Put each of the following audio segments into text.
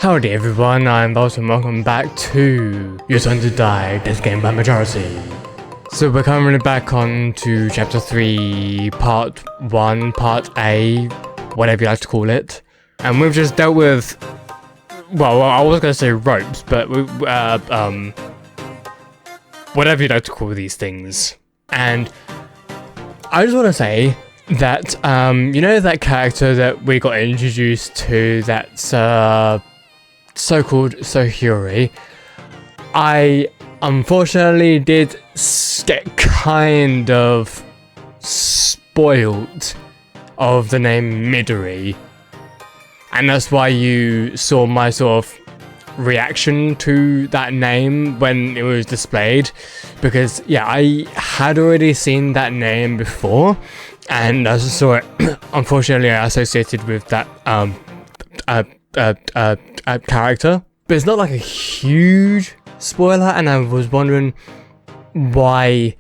Howdy everyone, I'm Boss and welcome back to Your Turn to Die, this game by majority. So we're currently back on to Chapter 3, Part 1, Part A, whatever you like to call it. And we've just dealt with, well I was going to say ropes, but whatever you like to call these things. And I just want to say that, you know that character that we got introduced to that's, so-called Sou Hiyori, I unfortunately did get kind of spoiled of the name Midori, and that's why you saw my sort of reaction to that name when it was displayed, because yeah, I had already seen that name before, and I saw it unfortunately associated with that character, but it's not like a huge spoiler, and I was wondering why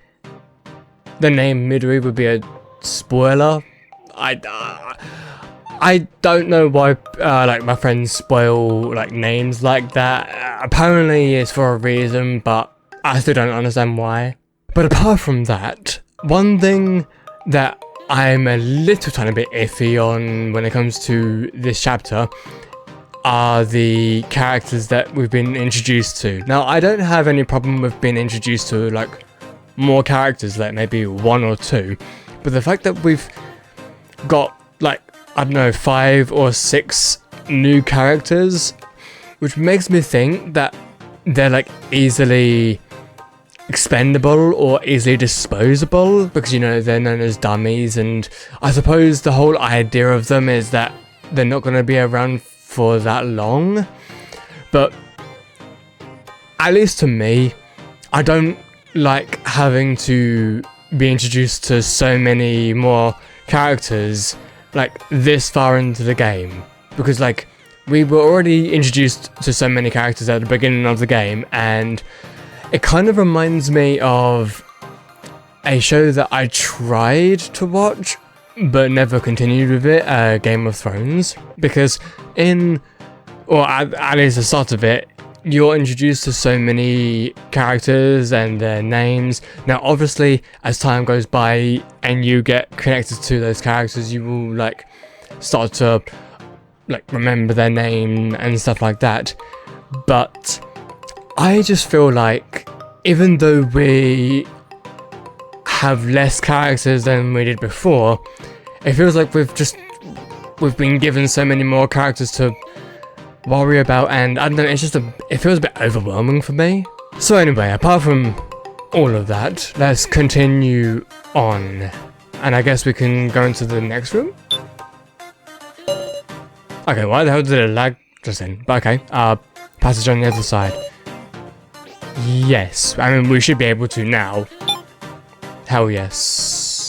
the name Midori would be a spoiler. I don't know why like my friends spoil like names like that. Apparently it's for a reason, but I still don't understand why. But apart from that, one thing that I'm a little tiny bit iffy on when it comes to this chapter are the characters that we've been introduced to. Now, I don't have any problem with being introduced to like more characters, like maybe one or two, but the fact that we've got like, I don't know, 5 or 6 new characters, which makes me think that they're like easily expendable or easily disposable, because you know they're known as dummies, and I suppose the whole idea of them is that they're not going to be around for that long. But at least to me, I don't like having to be introduced to so many more characters like this far into the game, because like we were already introduced to so many characters at the beginning of the game, and it kind of reminds me of a show that I tried to watch but never continued with it, Game of Thrones, because at least the start of it, you're introduced to so many characters and their names. Now obviously as time goes by and you get connected to those characters, you will like start to like remember their name and stuff like that. But I just feel like even though we have less characters than we did before, it feels like we've been given so many more characters to worry about, and I don't know, it feels a bit overwhelming for me. So anyway, apart from all of that, let's continue on, and I guess we can go into the next room. Okay, why the hell did it lag just then? But okay, passage on the other side. Yes, I mean we should be able to now. Hell yes.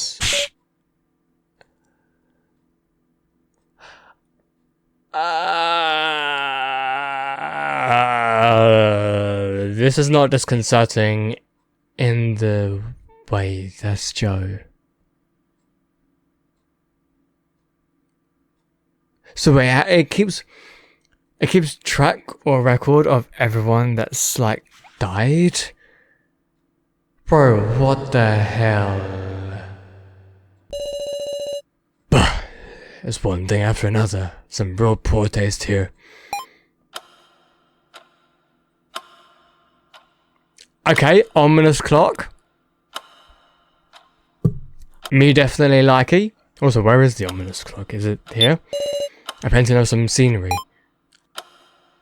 This is not disconcerting in the way that's Joe. So wait, it keeps track or record of everyone that's like died? Bro, what the hell? Bah, it's one thing after another. Some real poor taste here. Okay, ominous clock. Me definitely likey. Also, where is the ominous clock? Is it here? I painted out some scenery.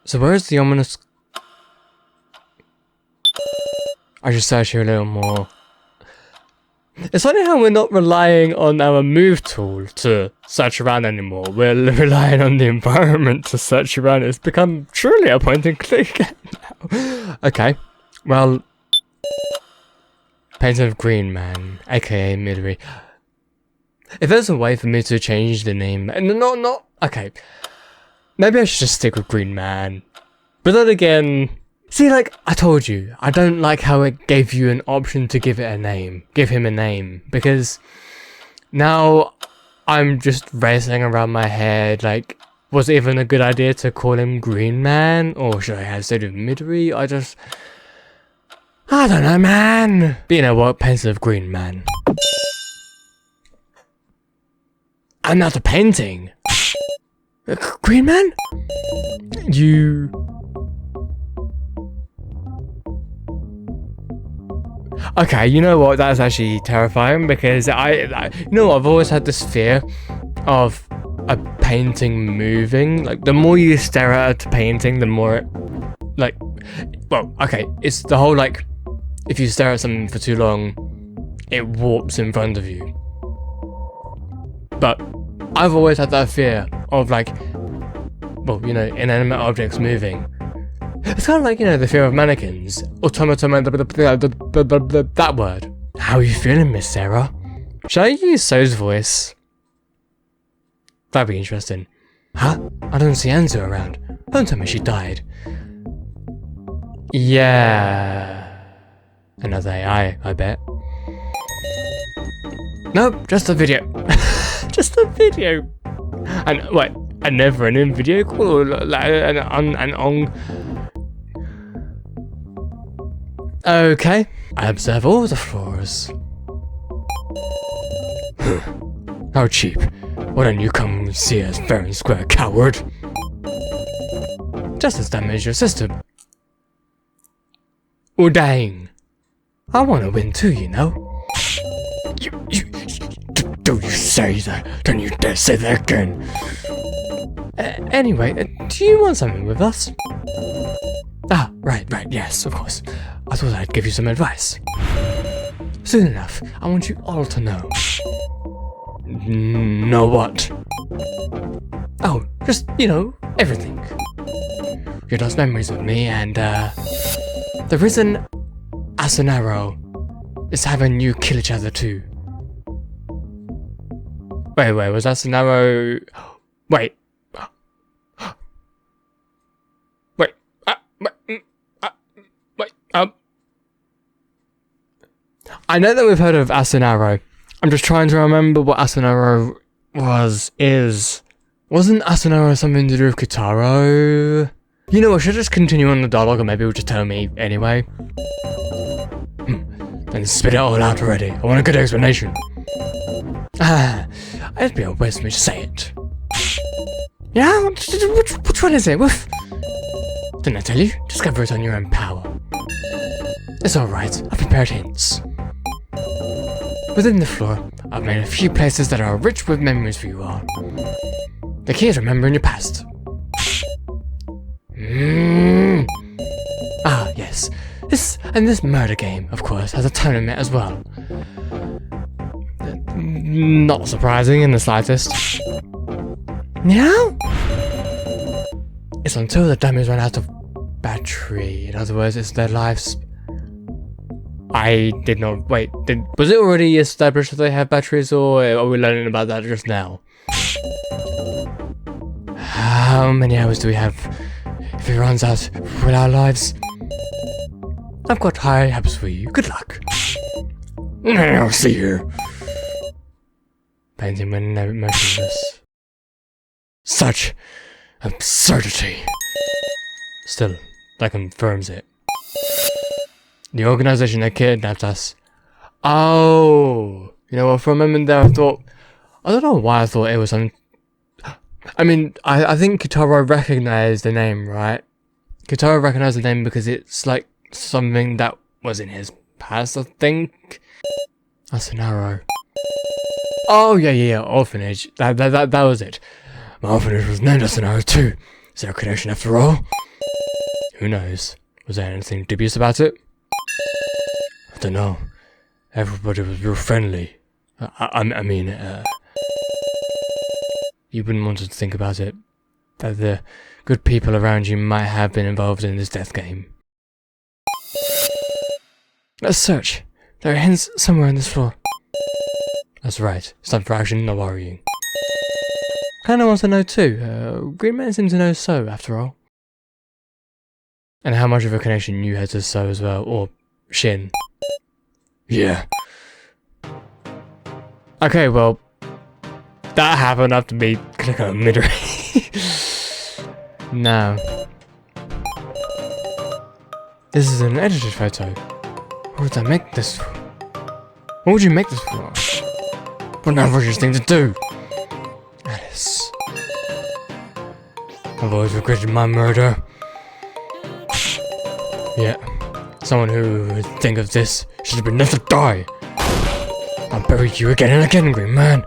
So where is the ominous... I should search here a little more. It's funny how we're not relying on our move tool to search around anymore. We're relying on the environment to search around. It's become truly a point and click now. Okay, well... Painting of Green Man, aka Midori. If there's a way for me to change the name... okay. Maybe I should just stick with Green Man. But then again... See, like, I told you, I don't like how it gave you an option to give it a name. Give him a name. Because now I'm just racing around my head, like, was it even a good idea to call him Green Man? Or should I have said Midori? I don't know, man. But you know what? Pensive Green Man. Another painting. Green Man? You... Okay, you know what? That's actually terrifying because you know what? I've always had this fear of a painting moving. Like, the more you stare at a painting, the more it, like, well, okay, it's the whole, like, if you stare at something for too long, it warps in front of you. But I've always had that fear of, like, well, you know, inanimate objects moving. It's kind of like, you know, the fear of mannequins. Automaton, that word. How are you feeling, Miss Sarah? Should I use Sou's voice? That'd be interesting. Huh? I don't see Anzu around. Don't tell me she died. Yeah. Another AI, I bet. Nope, just a video. Just a video. And what? A never-ending video call? An on. Okay. I observe all the floors. How cheap. Why don't you come see us fair and square, coward? Just as damage your system. Oh dang. I want to win too, you know. Don't you say that. Don't you dare say that again. Anyway, do you want something with us? Ah, right, yes, of course. I thought I'd give you some advice. Soon enough, I want you all to know. Know what? Oh, just, you know, everything. You lost memories with me, and, the reason Asunaro is having you kill each other too. Wait, was Asunaro... Wait. I know that we've heard of Asunaro. I'm just trying to remember what Asunaro is. Wasn't Asunaro something to do with Q-TARO? You know what, should I just continue on the dialogue, or maybe it'll just tell me anyway? Then spit it all out already. I want a good explanation. It'd be a waste of me to say it. Yeah? Which one is it? Woof. Didn't I tell you? Discover it on your own power. It's alright, I've prepared hints. Within the floor, I've made a few places that are rich with memories for you all. The key is remembering your past. Ah, yes. This murder game, of course, has a time limit as well. Not surprising in the slightest. Yeah? It's until the dummies run out of battery. In other words, it's their lives. I did not wait. Was it already established that they have batteries, or are we learning about that just now? How many hours do we have if it runs out with our lives? I've got high hopes for you. Good luck. I'll see you. Painting when motionless. Such absurdity. Still, that confirms it. The organization that kidnapped us. Oh, you know what? For a moment there, I don't know why I thought it was I mean, I think Q-TARO recognized the name, right? Q-TARO recognized the name because it's like something that was in his past, I think. Asunaro. Oh yeah, orphanage. That was it. My orphanage was named Asunaro too. Is there a connection after all? Who knows? Was there anything dubious about it? I don't know. Everybody was real friendly. I mean, you wouldn't want to think about it. That the good people around you might have been involved in this death game. Let's search. There are hints somewhere on this floor. That's right. It's time for action, no worrying. Kinda wants to know too. Green Man seems to know Sou, after all. And how much of a connection you had to Sou as well, or Shin. Yeah. Okay, well, that happened after me click on midway. No. This is an edited photo. What would I make this for? What would you make this for? What an outrageous thing to do! Alice. I've always regretted my murder. Yeah. Someone who would think of this should have been left to die. I'll bury you again and again, Green Man.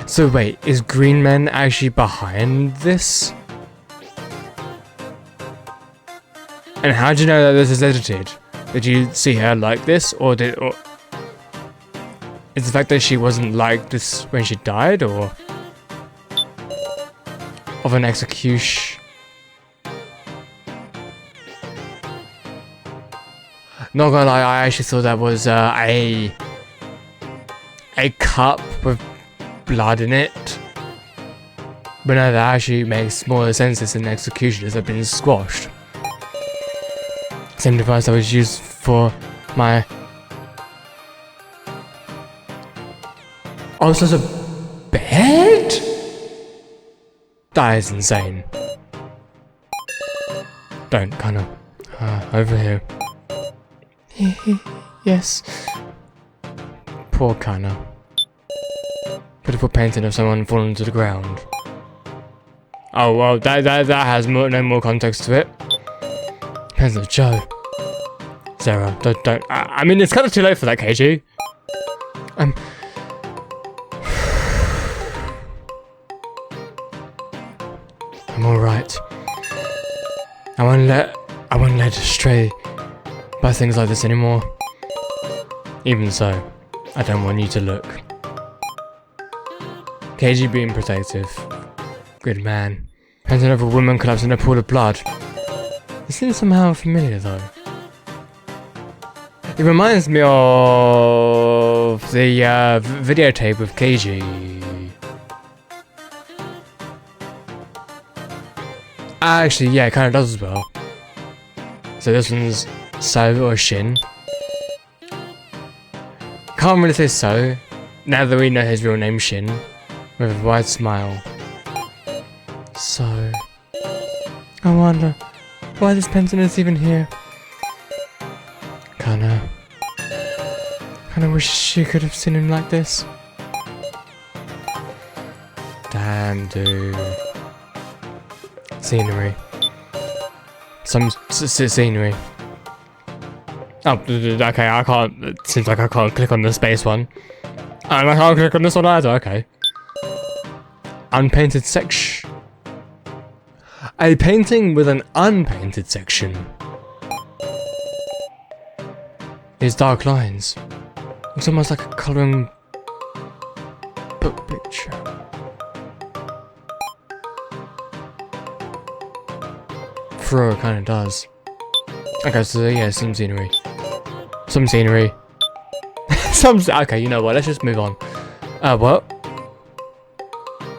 So wait, is Green Man actually behind this? And how do you know that this is edited? Did you see her like this, or is the fact that she wasn't like this when she died, or of an execution? Not gonna lie, I actually thought that was a cup with blood in it. But no, that actually makes more sense as an executioners have been squashed. Same device that was used for my... Oh, so it's a bed? That is insane. Don't, kind of. Over here. Yes. Poor Kana. Beautiful painting of someone falling to the ground. Oh well, that has no more context to it. Painting of Joe. Sarah, don't. I mean, it's kind of too late for that, KG. I'm all right. I won't let astray by things like this anymore. Even so, I don't want you to look. KG being protective. Good man. Painting of a woman collapsed in a pool of blood. It seems somehow familiar though. It reminds me of the videotape with KG. Actually, yeah, it kind of does as well. So this one's So or Shin. Can't really say So, now that we know his real name Shin, with a wide smile. So, I wonder why this painting is even here. Kinda wish she could have seen him like this. Damn, dude. Scenery. Some scenery. Oh, okay, I can't. It seems like I can't click on the space one. And I can't click on this one either, okay. Unpainted section. A painting with an unpainted section. These dark lines. It's almost like a colouring book picture. Through it kind of does. Okay, so yeah, some scenery. Some scenery. Okay, you know what? Let's just move on. What?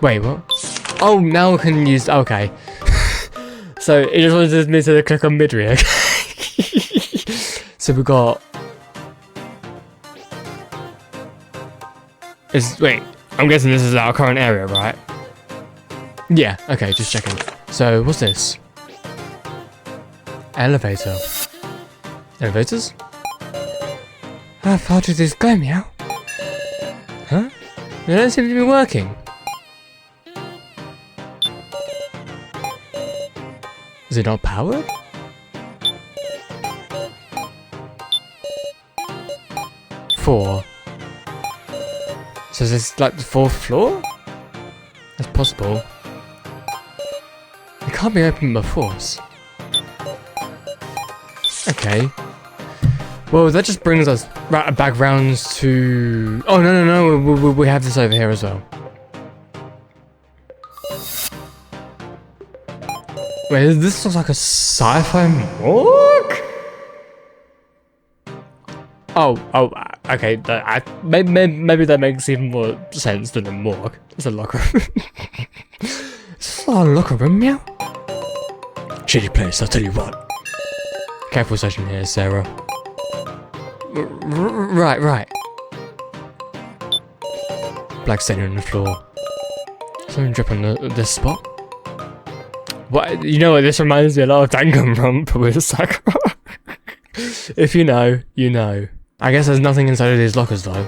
Wait, what? Oh, now we can use. Okay. So it just wanted me to click on Midri. Okay. So we got. Wait, I'm guessing this is our current area, right? Yeah. Okay, just checking. So what's this? Elevator. Elevators? How far does this go, Meow? Huh? They don't seem to be working. Is it not powered? Four. So is this like the 4th floor? That's possible. It can't be opened by force. Okay. Well, that just brings us back rounds to... Oh, no. We have this over here as well. Wait, this looks like a sci-fi morgue? Oh, okay. Maybe that makes even more sense than a morgue. It's a locker room. It's not a locker room, Meow. Shitty place, I'll tell you what. Careful session here, Sarah. Right. black stain on the floor. Something drip on this spot. What? You know what? This reminds me a lot of Danganronpa with Sakura. If you know, you know. I guess there's nothing inside of these lockers though.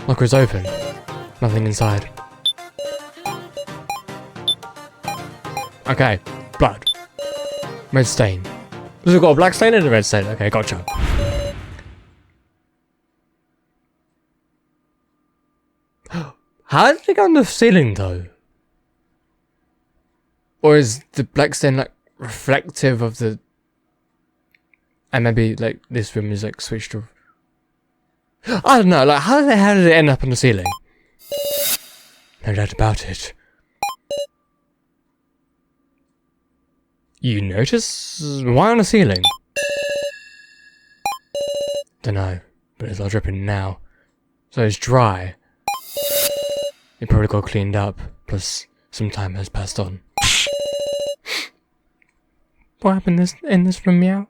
Locker's open. Nothing inside. Okay, blood. Red stain. Does it got a black stain and a red stain? Okay, gotcha. How did it go on the ceiling though? Or is the black stain like reflective of the... And maybe like this room is like switched off. I don't know, like how did it end up on the ceiling? No doubt about it. You notice? Why on the ceiling? Dunno, but it's all dripping now. So it's dry. It probably got cleaned up, plus some time has passed on. What happened in this room, meow?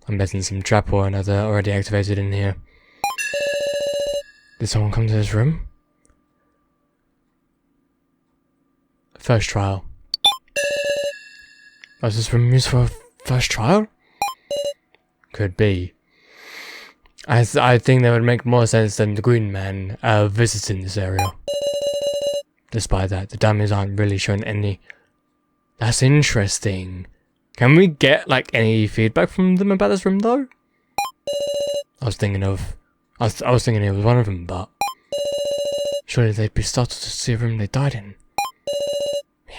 I'm betting some trap or another already activated in here. Did someone come to this room? First trial. Was this room used for a first trial? Could be. I think that would make more sense than the Green Man visiting this area. Despite that, the dummies aren't really showing any... That's interesting. Can we get, like, any feedback from them about this room, though? I was thinking it was one of them, but... Surely they'd be startled to see a room they died in.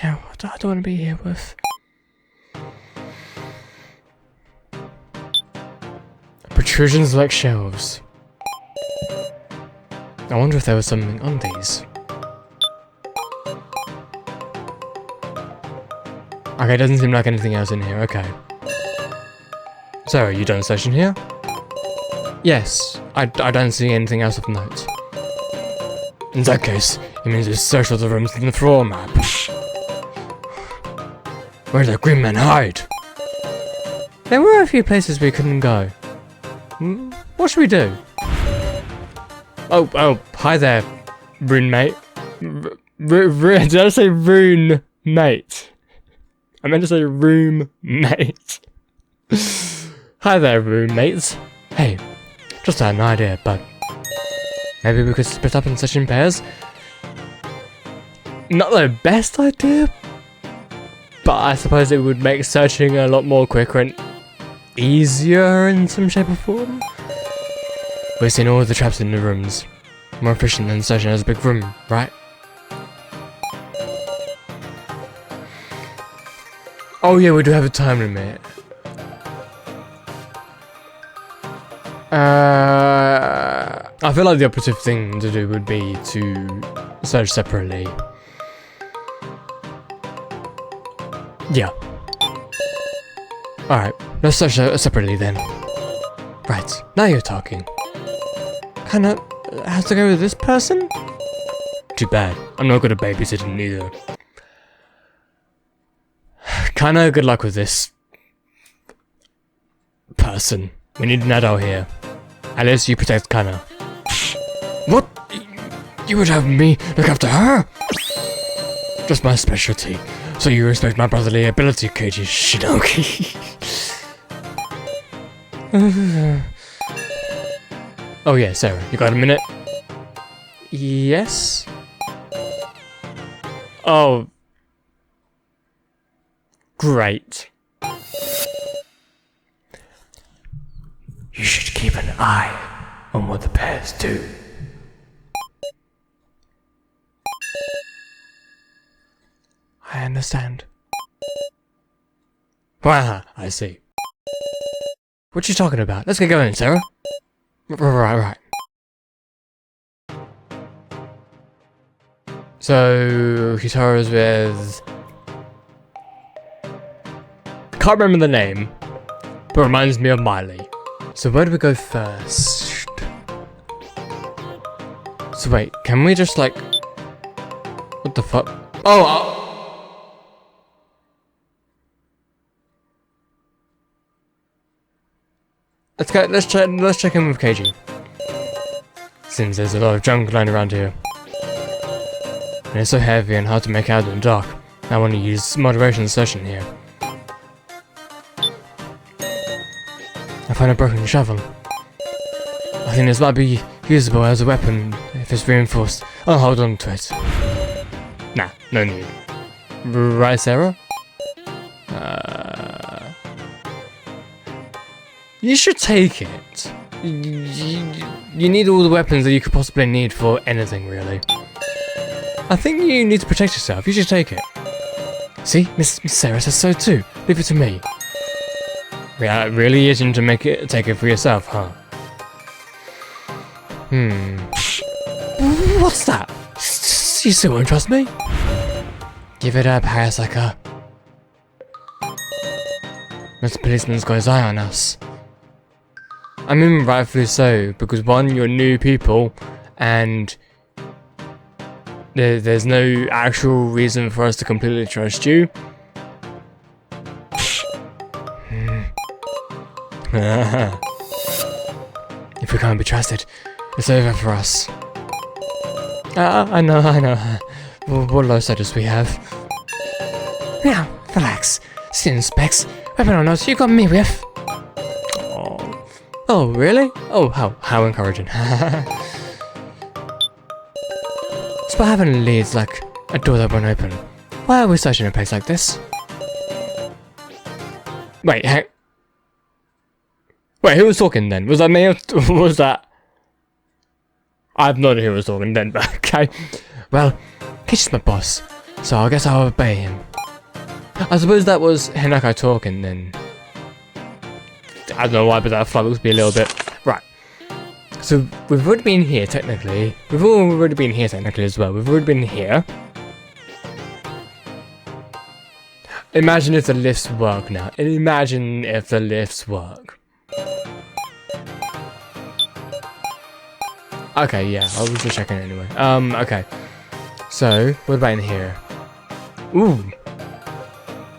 Yeah, I don't want to be here with... Protrusions like shelves. I wonder if there was something on these. Okay, doesn't seem like anything else in here, okay. So, are you done searching here? Yes, I don't see anything else of note. In that case, it means we searched all the rooms in the floor map. Where did the Green Man hide? There were a few places we couldn't go. What should we do? Oh, hi there, rune mate. Did I say rune mate? I meant to say room mate. Hi there, roommates. Hey, just had an idea, but maybe we could split up and search in pairs. Not the best idea, but I suppose it would make searching a lot more quicker and easier in some shape or form. We've seen all the traps in the rooms. More efficient than searching as a big room, right? Oh yeah, we do have a time limit. I feel like the operative thing to do would be to search separately. Yeah. Alright, let's search separately then. Right, now you're talking. Kinda has to go with this person? Too bad, I'm not good at babysitting either. Kinda good luck with this person. We need an adult here. At least you protect Kana. What? You would have me look after her? Just my specialty. So you respect my brotherly ability, Keiji Shinoki. Oh yeah, Sarah, you got a minute? Yes? Oh. Great. You should keep an eye on what the pairs do. I understand. Wow, I see. What you talking about? Let's get going, Sarah. Right. So, Q-TARO's with... Can't remember the name, but reminds me of Miley. So where do we go first? So wait, can we just like... What the fuck? Oh! Let's go. Let's check in with KG. since there's a lot of junk lying around here. And it's so heavy and hard to make out in the dark. I want to use moderation searching here. I found a broken shovel. I think this might be usable as a weapon if it's reinforced. I'll hold on to it. Nah, no need. Right, Sarah? You should take it. You need all the weapons that you could possibly need for anything, really. I think you need to protect yourself. You should take it. See, Miss Sarah says so too. Leave it to me. Yeah, it really isn't to take it for yourself, huh? What's that? You still won't trust me? Give it up, Harasaka. Mr. Policeman's got his eye on us. I mean, rightfully so, because one, you're new people, and there's no actual reason for us to completely trust you. If we can't be trusted, it's over for us. I know. What low status we have? Yeah, relax. Skin specs, weapon or not, you got me with. Oh, really? Oh, how encouraging. Spot having leads like a door that won't open. Why are we searching a place like this? Wait, wait, who was talking then? Was that me or was that... I have no idea who was talking then, but okay. Well, he's just my boss, so I guess I'll obey him. I suppose that was Hinaka talking then. I don't know why, but that flummoxed me a little bit. Right. So, we've already been here, technically. We've already been here, technically, as well. We've already been here. Imagine if the lifts work now. Imagine if the lifts work. Okay, yeah, I was just checking anyway. Okay. So, what about in here? Ooh.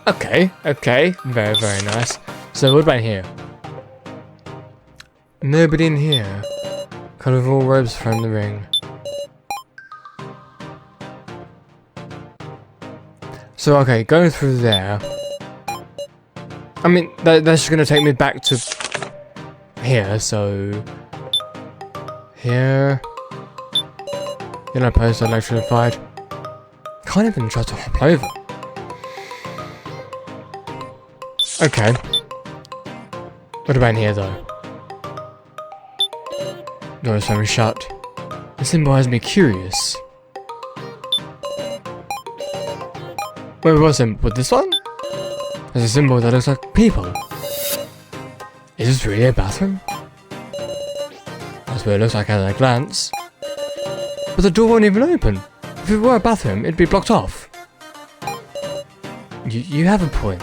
Okay. Very, very nice. So, what about in here? Nobody in here. Colorful robes from the ring. So, okay, going through there. I mean, that's just gonna take me back to here, so... Here. Yellow post electrified. Can't even try to hop over. Okay. What about in here, though? Door is very shut. The symbol has me curious. Wait, what symbol? This one? There's a symbol that looks like people. Is this really a bathroom? That's what it looks like at a glance. But the door won't even open. If it were a bathroom, it'd be blocked off. You have a point.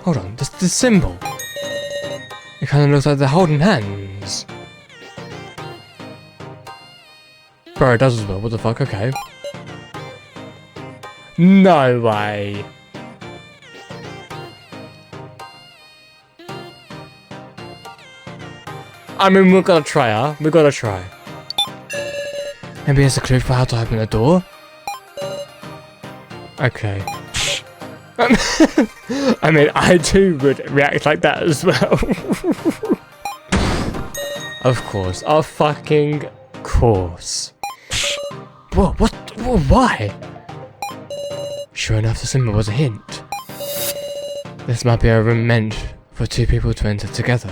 Hold on, this symbol. It kind of looks like they're holding hands. Bro, it does as well. What the fuck? Okay. No way. I mean, we're gonna try, huh? We're gonna try. Maybe it's a clue for how to open the door? Okay. I mean, I too would react like that as well. Of course. Of fucking course. Whoa, what? Whoa, why? Sure enough, the symbol was a hint. This might be a room meant for two people to enter together.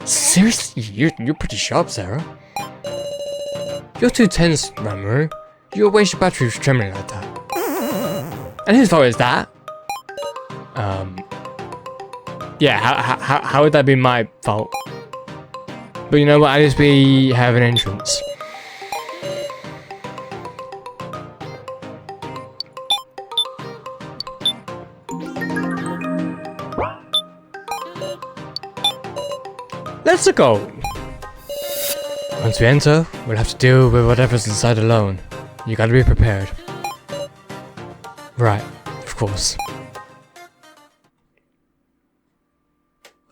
Seriously? You're pretty sharp, Sarah. You're too tense, Mamoru. You'll waste your battery trembling like that. And whose fault is that? Yeah, how would that be my fault? But you know what, at least we have an entrance. Let's go! Once we enter, we'll have to deal with whatever's inside alone. You gotta be prepared. Right, of course.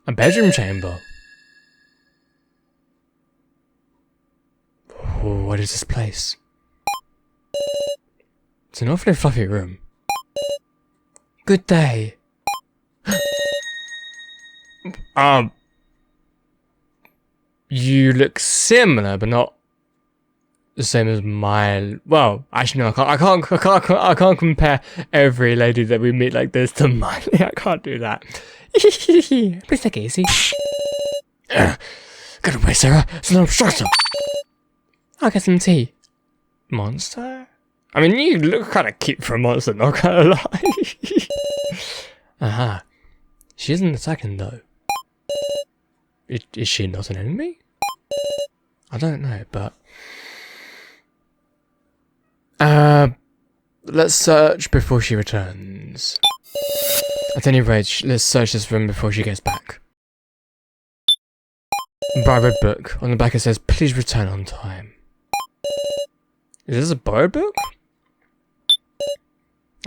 A bedroom chamber. what is this place? It's an awfully fluffy room. Good day. You look similar, but not the same as my. Well, actually, no, I can't compare every lady that we meet like this to mine. I can't do that. Please take it easy. Get away, Sarah. It's an obstructor. I'll get some tea. Monster? I mean, you look kind of cute for a monster, not gonna lie. Aha. She isn't attacking, though. Is she not an enemy? I don't know, but... let's search before she returns. At any rate, let's search this room before she gets back. Borrowed red book. On the back it says, please return on time. Is this a borrowed book?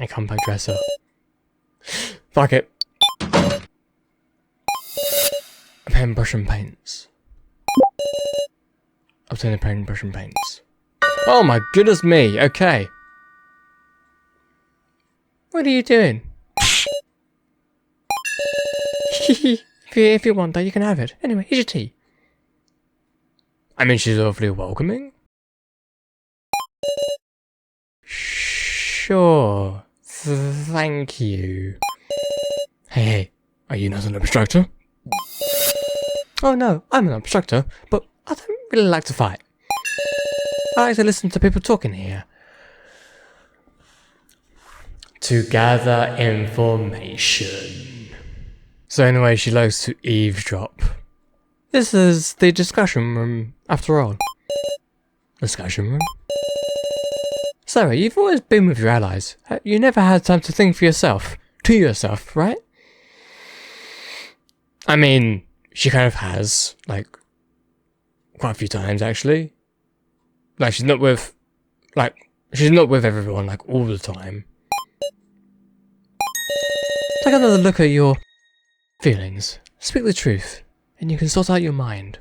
A compact dresser. Fuck it. A pen, brush and paints. Obtain a pen, brush and paints. Oh my goodness me, okay. What are you doing? if you want that, you can have it. Anyway, here's your tea. I mean, she's awfully welcoming. Sure. Thank you. Hey, are you not an obstructor? Oh no, I'm an obstructor, but I don't really like to fight. I like to listen to people talking here. To gather information. So anyway, she likes to eavesdrop. This is the discussion room, after all. Discussion room? Sarah, you've always been with your allies. You never had time to think for yourself. To yourself, right? I mean, she kind of has, like, quite a few times, actually. Like, she's not with everyone, like, all the time. Take another look at your feelings. Speak the truth, and you can sort out your mind.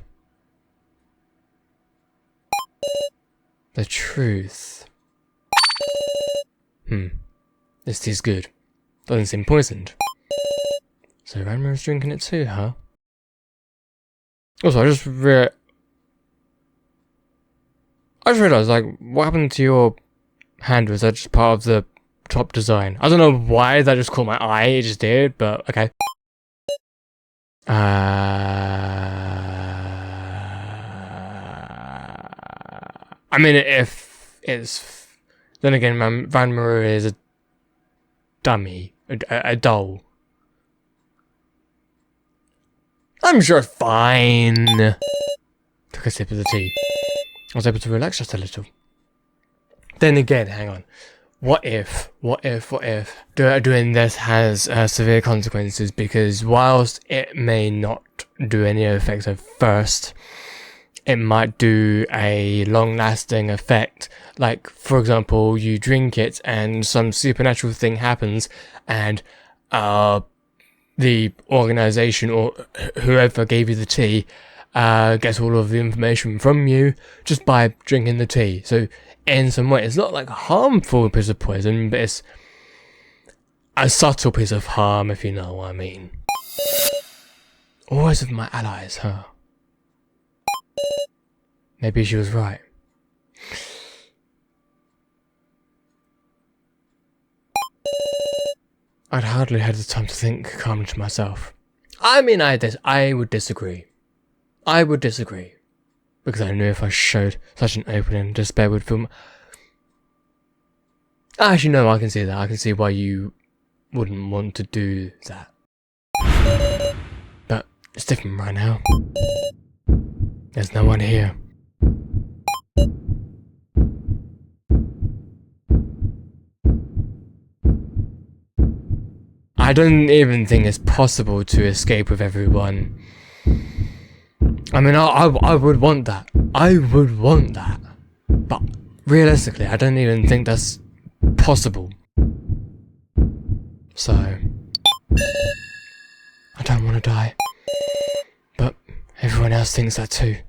The truth. This tea's good. Doesn't seem poisoned. So Ranma's drinking it too, huh? Also, I just realised, like, what happened to your hand? Was that just part of the top design? I don't know why that just caught my eye, it just did, but okay. I mean, if it's... Then again, Ranma is a dummy, a doll. I'm sure it's fine. Took a sip of the tea. I was able to relax just a little. Then again, hang on. What if doing this has severe consequences? Because whilst it may not do any effects at first, it might do a long-lasting effect. Like, for example, you drink it and some supernatural thing happens, and the organization or whoever gave you the tea gets all of the information from you just by drinking the tea. So in some way, it's not like a harmful piece of poison, but it's a subtle piece of harm, if you know what I mean. Always with my allies, huh? Maybe she was right. I'd hardly had the time to think calmly to myself. I mean, I would disagree. I would disagree. Because I knew if I showed such an opening, despair would fill my... Actually, no, I can see that. I can see why you wouldn't want to do that. But it's different right now. There's no one here. I don't even think it's possible to escape with everyone. I mean, I would want that. I would want that. But realistically, I don't even think that's possible. So, I don't want to die. But everyone else thinks that too.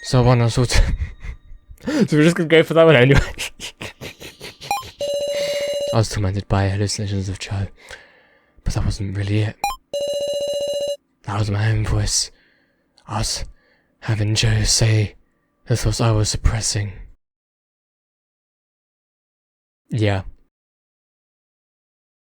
So I want us all to... So we're just gonna go for that one anyway. I was tormented by hallucinations of Cho, but that wasn't really it. That was my own voice. I was having Joe say the thoughts I was suppressing. Yeah.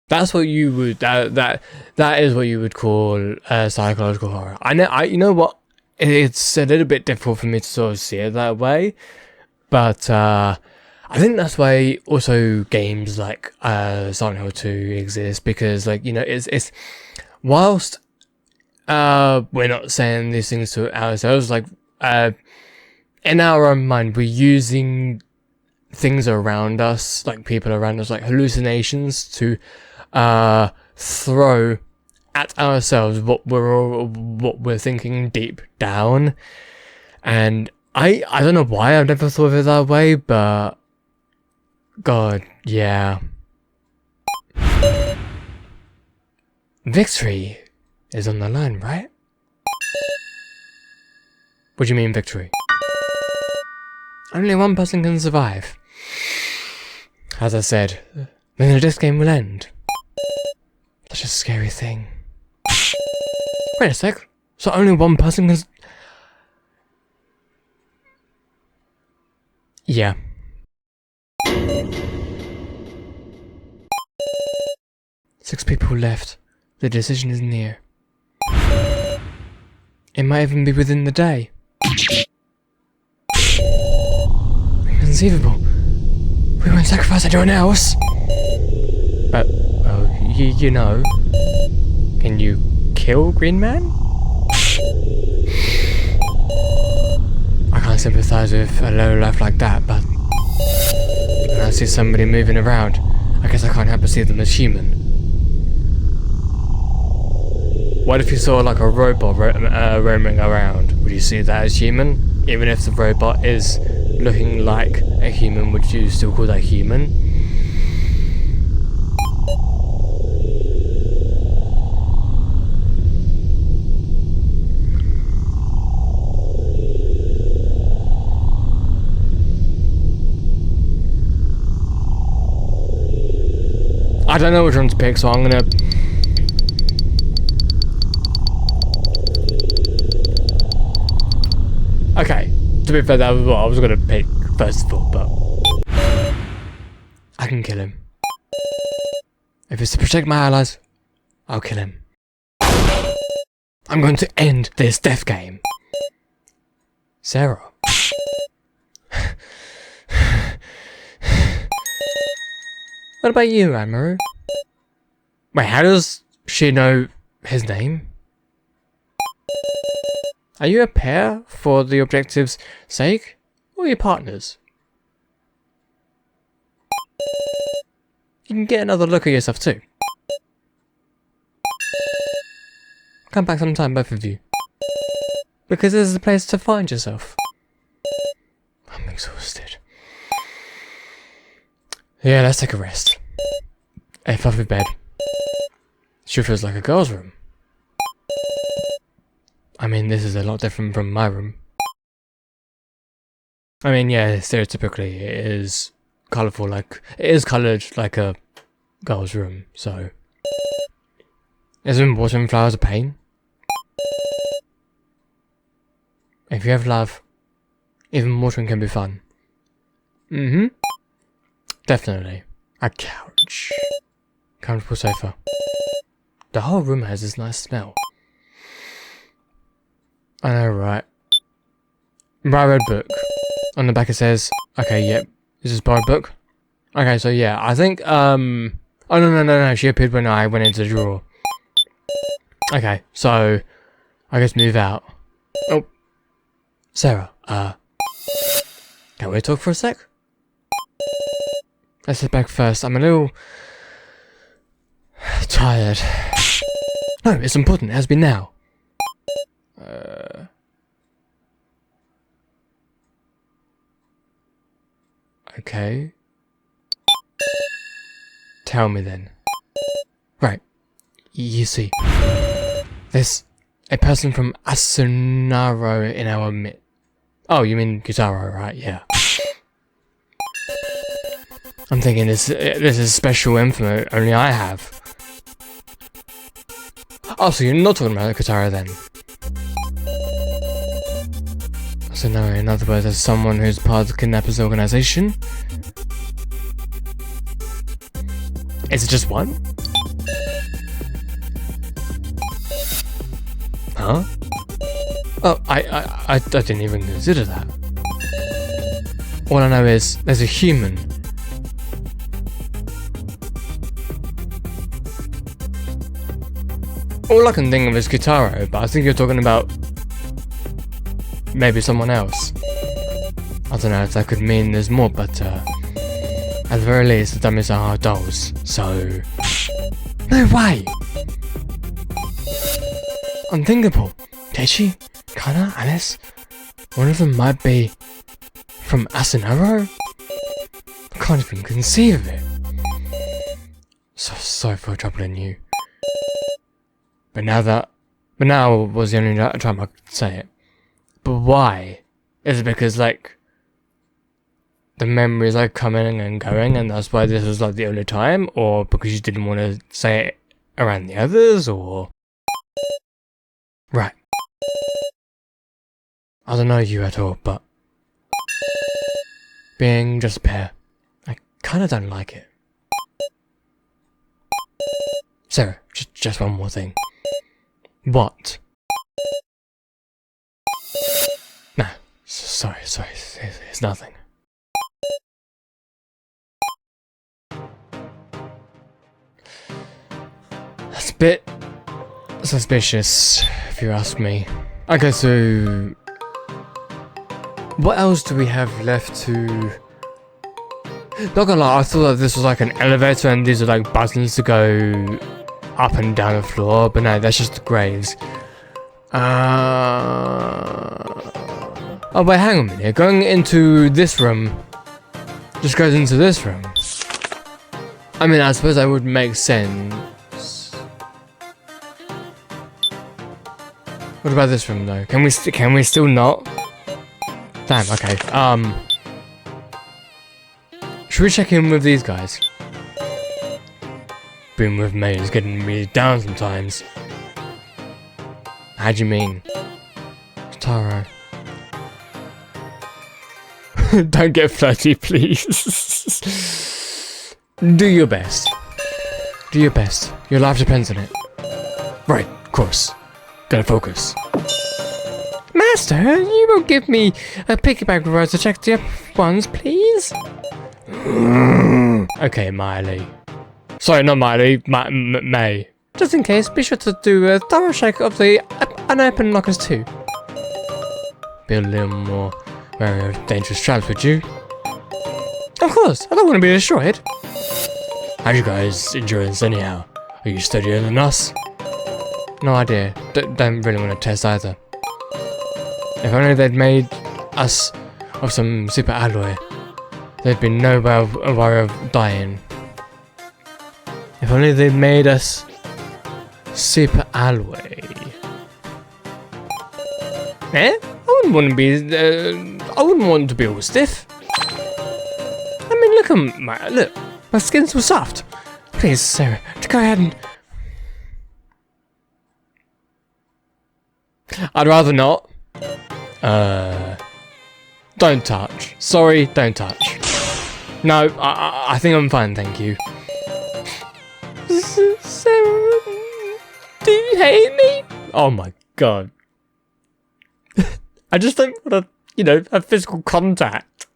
That's what you would that is what you would call psychological horror. You know what? It's a little bit difficult for me to sort of see it that way, but I think that's why also games like Silent Hill 2 exist, because like, you know, it's whilst we're not saying these things to ourselves, like in our own mind we're using things around us, like people around us, like hallucinations, to throw at ourselves what we're thinking deep down. And I don't know why I've never thought of it that way, but God, yeah. Victory is on the line, right? What do you mean victory? Only one person can survive. As I said, then this game will end. Such a scary thing. Wait a sec. So only one person can... Yeah. Six people left. The decision is near. It might even be within the day. Inconceivable. We won't sacrifice anyone else. But, well, you know. Can you kill Green Man? I can't sympathise with a low life like that, but when I see somebody moving around, I guess I can't help but see them as human. What if you saw like a robot roaming around? Would you see that as human? Even if the robot is looking like a human, would you still call that human? I don't know which one to pick, so I'm gonna... Okay, to be fair, that was what I was gonna pick first of all, but... I can kill him. If it's to protect my allies, I'll kill him. I'm going to end this death game. Sarah. What about you, Anne-Marie? Wait, how does she know his name? Are you a pair for the objective's sake, or your partners? You can get another look at yourself too. Come back sometime, both of you. Because this is the place to find yourself. I'm exhausted. Yeah, let's take a rest. A fluffy bed. Sure feels like a girl's room. I mean, this is a lot different from my room. I mean, yeah, stereotypically it is colourful, like... It is coloured like a girl's room, so... Isn't watering flowers a pain? If you have love, even watering can be fun. Mm-hmm. Definitely. A couch. Comfortable sofa. The whole room has this nice smell. I know, right? Borrowed book. On the back it says, okay, yep, this is borrowed book. Okay, so yeah, I think, oh no, she appeared when I went into the drawer. Okay, so, I guess move out. Oh. Sarah, can we talk for a sec? Let's sit back first. I'm a little tired. No, it's important. It has been now. Okay. Tell me then. Right. You see, there's a person from Asunaro in our midst. Oh, you mean Q-TARO, right? Yeah. I'm thinking this is special info only I have. Oh, so you're not talking about Q-TARO then? So no, in other words, as someone who's part of the kidnappers' organization? Is it just one? Huh? Oh, I didn't even consider that. All I know is there's a human. All I can think of is Q-TARO, but I think you're talking about maybe someone else. I don't know if that could mean there's more, but at the very least, the dummies are dolls, so... No way! Unthinkable. Teichi? Kana? Alice? One of them might be... from Asunaro? I can't even conceive of it. So sorry for troubling you. But now was the only time I could say it. But why? Is it because, like, the memories are coming and going and that's why this was, like, the only time? Or because you didn't want to say it around the others, or... Right. I don't know you at all, but... being just a pair, I kinda don't like it. Sarah, just one more thing. What? Nah, sorry, it's nothing. That's a bit suspicious, if you ask me. Okay, so... what else do we have left to... Not gonna lie, I thought that this was like an elevator and these are like buttons to go up and down the floor, but no, that's just the graves. Oh wait, hang on a minute. Going into this room just goes into this room. I mean, I suppose that would make sense. What about this room though? Can we still not? Damn, okay. Should we check in with these guys? Being with me is getting me down sometimes. How do you mean? Taro. Don't get flirty, please. Do your best. Do your best. Your life depends on it. Right, of course. Gotta focus. Master, you won't give me a piggyback ride to check the upper ones, please? Okay, Miley. Sorry, not Miley, May. Just in case, be sure to do a thorough check of the unopened lockers too. Be a little more wary of dangerous traps, would you? Of course, I don't want to be destroyed. How'd you guys enjoy this anyhow? Are you steadier than us? No idea. Don't really want to test either. If only they'd made us of some super alloy, there'd be no worry of dying. If only they made us super alloy. Eh? I wouldn't want to be all stiff. I mean, look at my skin's so soft. Please, Sarah, go ahead and... I'd rather not. Don't touch. Sorry, don't touch. No, I think I'm fine, thank you. Sarah, do you hate me? Oh my god. I just don't want to, you know, have physical contact.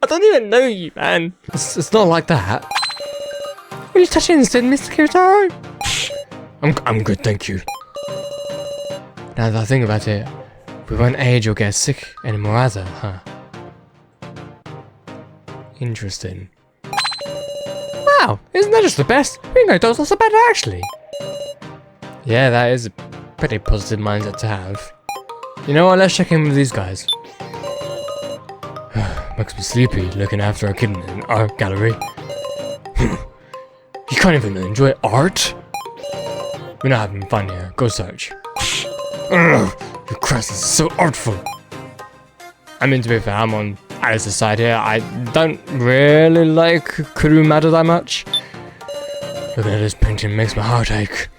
I don't even know you, man. It's not like that. Will you touch it instead, Mr. Q-TARO? I'm good, thank you. Now that I think about it, we won't age or get sick anymore either, huh? Interesting. Wow, isn't that just the best? Being adults are so better, actually. Yeah, that is a pretty positive mindset to have. You know what, let's check in with these guys. Makes me sleepy looking after a kid in an art gallery. You can't even enjoy art? We're not having fun here, go search. Ugh, your crest is so artful. I mean, to be fair, I'm on As a side here, I don't really like Kurumada that much. Looking at this painting makes my heart ache.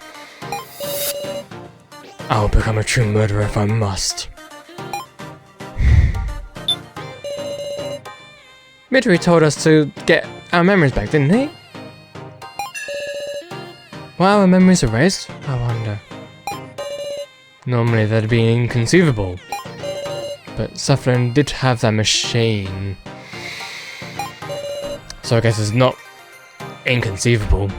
I'll become a true murderer if I must. Midori told us to get our memories back, didn't he? Were our memories erased? I wonder. Normally that'd be inconceivable. But Sufferin did have that machine. So I guess it's not inconceivable.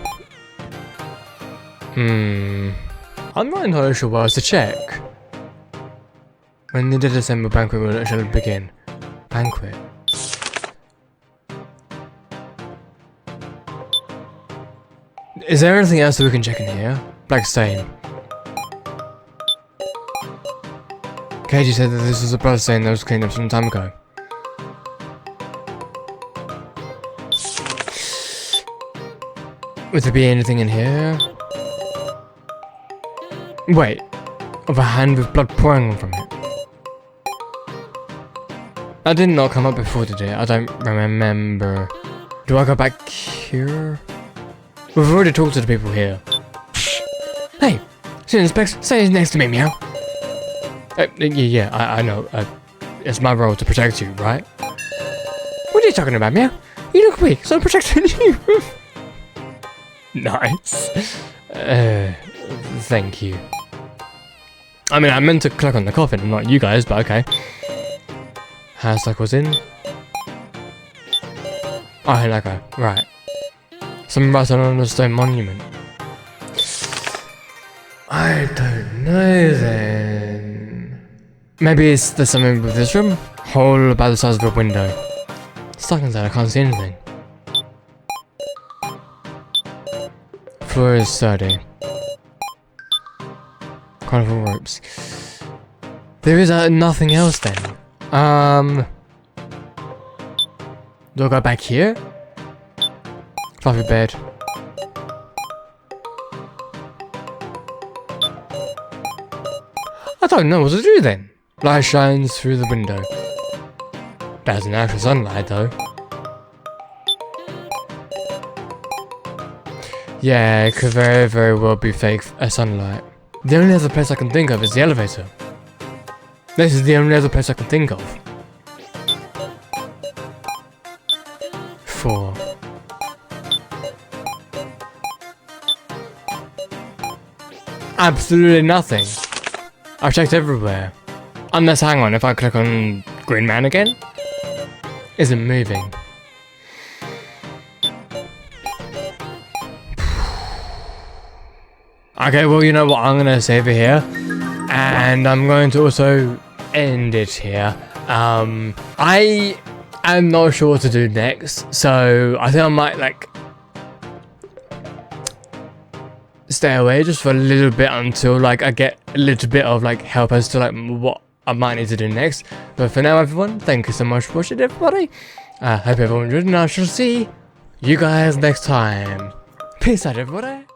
I'm not entirely sure where else to check. When the December banquet will actually begin. Banquet. Is there anything else that we can check in here? Black stain. Keiji said that this was a blood stain that was cleaned up some time ago. Would there be anything in here? Wait, of a hand with blood pouring from it. That did not come up before today. I don't remember. Do I go back here? We've already talked to the people here. Hey, student specs, stay next to me, meow. Yeah, I know. It's my role to protect you, right? What are you talking about, meow? You look weak, so I'm protecting you. Nice. Thank you. I mean, I meant to click on the coffin, not you guys, but okay. Hashtag was in. Oh, okay, right. Some writing on a stone monument. I don't know then. Maybe it's the something with this room? Hole about the size of a window. Stuck inside, I can't see anything. Floor is sturdy. Carnival ropes. There is nothing else then. Do I go back here? Fluffy bed. I don't know what to do then. Light shines through the window. That's natural sunlight though. Yeah, it could very, very well be fake sunlight. The only other place I can think of is the elevator. This is the only other place I can think of. 4. Absolutely nothing. I've checked everywhere. Unless, hang on, if I click on Green Man again? Isn't moving. Okay, well, you know what, I'm gonna save it here. And I'm going to also end it here. I am not sure what to do next, so I think I might, like, stay away just for a little bit until, like, I get a little bit of, like, help as to, like, what I might need to do next. But for now, everyone, thank you so much for watching, everybody. I hope everyone enjoyed, and I shall see you guys next time. Peace out, everybody.